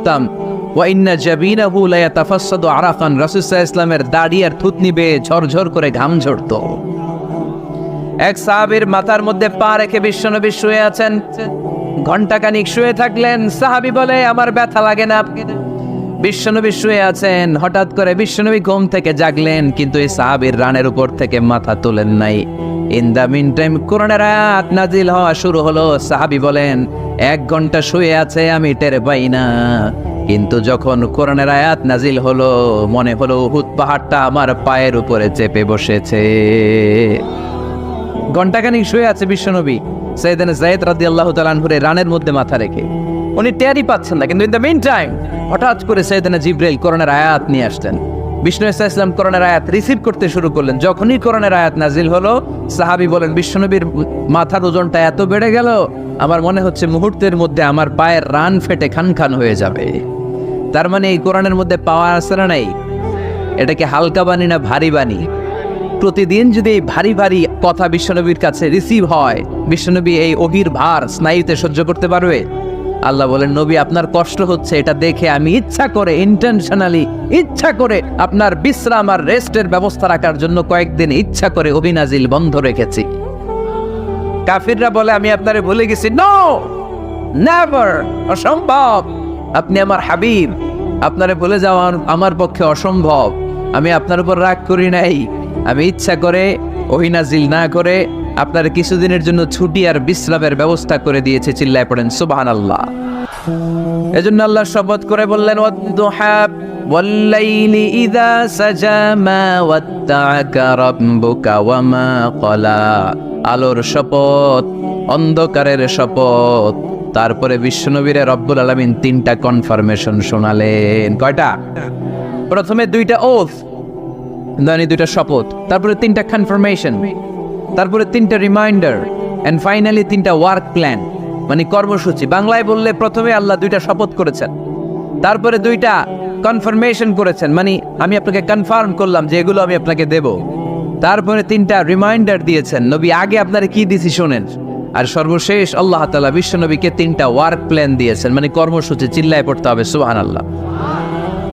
করতাম ওয়া ইন্না জাবিনাহু লা ইয়াতাফাসসাদু আরাকান, রাসূল সাল্লাল্লাহু আলাইহি ওয়াসাল্লামের দাড়ি আর থুতনি বেয়ে ঝরঝর করে ঘাম ঝরতো। এক সাহাবীর মাথার মধ্যে পা রেখে বিশ্বনবী শুয়ে আছেন, ঘন্টাখানিক শুয়ে থাকলেন। সাহাবী বলে আমার ব্যথা লাগে না। বিশ্বনবী শুয়ে আছেন, হঠাৎ করে বিশ্বনবী ঘুম থেকে জাগলেন, কিন্তু এই সাহাবীর রানের উপর থেকে মাথা তোলেন নাই। ইন দা মিন টাইম কোরআনের আয়াত নাজিল হওয়া শুরু হলো। সাহাবী বলেন 1 ঘন্টা শুয়ে আছে আমি টের পাই না, কিন্তু যখন কোরআনের আয়াত নাজিল হলো মনে হলো উহুদ পাহাড়টা আমার পায়ের উপরে চেপে বসেছে। ঘন্টাখানিক শুয়ে আছে বিশ্বনবী সাইয়েদনা যায়েদ রাদিয়াল্লাহু তাআলা আনহুর রানের মধ্যে মাথা রেখে, উনি টেরই পাচ্ছেন না। কিন্তু ইন দ্য মিন টাইম হঠাৎ করে সাইয়েদনা জিবরাইল কোরআনের আয়াত নিয়ে আসলেন। বিষ্ণু সাল্লাল্লাহু আলাইহি ওয়াসাল্লাম কোরআনের আয়াত রিসিভ করতে শুরু করলেন। যখনই কোরআনের আয়াত নাজিল হলো, সাহাবী বলেন বিশ্বনবীর মাথার ওজনটা এত বেড়ে গেল, আমার মনে হচ্ছে মুহূর্তের মধ্যে আমার পায়ের রান ফেটে খান খান হয়ে যাবে। তার মানে এই কোরআনের মধ্যে পাওয়ার আছে না নাই? এটাকে হালকা বাণী না ভারী বাণী? প্রতিদিন যদি এই ভারী ভারী কথা বিশ্বনবীর কাছে রিসিভ হয়, বিশ্বনবী এই অহির ভার স্নায়ুতে সহ্য করতে পারবে? আল্লাহ বলেন নবী আপনার কষ্ট হচ্ছে, এটা দেখে আমি ইচ্ছা করে ইন্টেনশনালি ইচ্ছা করে আপনার বিশ্রাম আর রেস্টের ব্যবস্থা রাখার জন্য কয়েকদিন ইচ্ছা করে অভিনাজিল বন্ধ রেখেছি। কাফিররা বলে আমি আপনারে ভুলে গেছি। নো, নেভার, অসম্ভব। আপনি আমার হাবিব, আপনারে ভুলে যাওয়া আমার পক্ষে অসম্ভব। আমি আপনার উপর রাগ করি নাই, আমি ইচ্ছা করে ওহিনাজিল না করে আপনার কিছুদিনের জন্য ছুটি আর বিশ্রামের ব্যবস্থা করে দিয়েছে। চিল্লায় পড়েন সুবহানাল্লাহ। এজন্য আল্লাহ শপথ করে বললেন ওয়াদ-দুহা ওয়াল-লাইলি ইযা সাজা মা ওয়াত্তা'আকা রাব্বুকা ওয়া মা ক্বালা। আলোর শপথ, অন্ধকারের শপথ। তারপরে বিশ্বনবীরে রব্বুল আলামিন 3টা কনফার্মেশন শোনালেন। কয়টা? প্রথমে 2টা ওথ, মানে 2টা শপথ, তারপরে 3টা কনফার্মেশন, তারপরে 3টা রিমাইন্ডার, এন্ড ফাইনালি 3টা ওয়ার্ক প্ল্যান, মানে কর্মসূচি। বাংলায় বললে প্রথমে আল্লাহ 2টা শপথ করেছেন, তারপরে 2টা কনফার্মেশন করেছেন, মানে আমি আপনাকে কনফার্ম করলাম যে এগুলো আমি আপনাকে দেব। তারপরে 3টা রিমাইন্ডার দিয়েছেন, নবী আগে আপনারা কি দিছি শোনেন। আর সর্বশেষ আল্লাহ তাআলা বিশ্বনবীকে 3টা ওয়ার্ক প্ল্যান দিয়েছেন, মানে কর্মসূচি। চিল্লায় পড়তে হবে সুবহানাল্লাহ।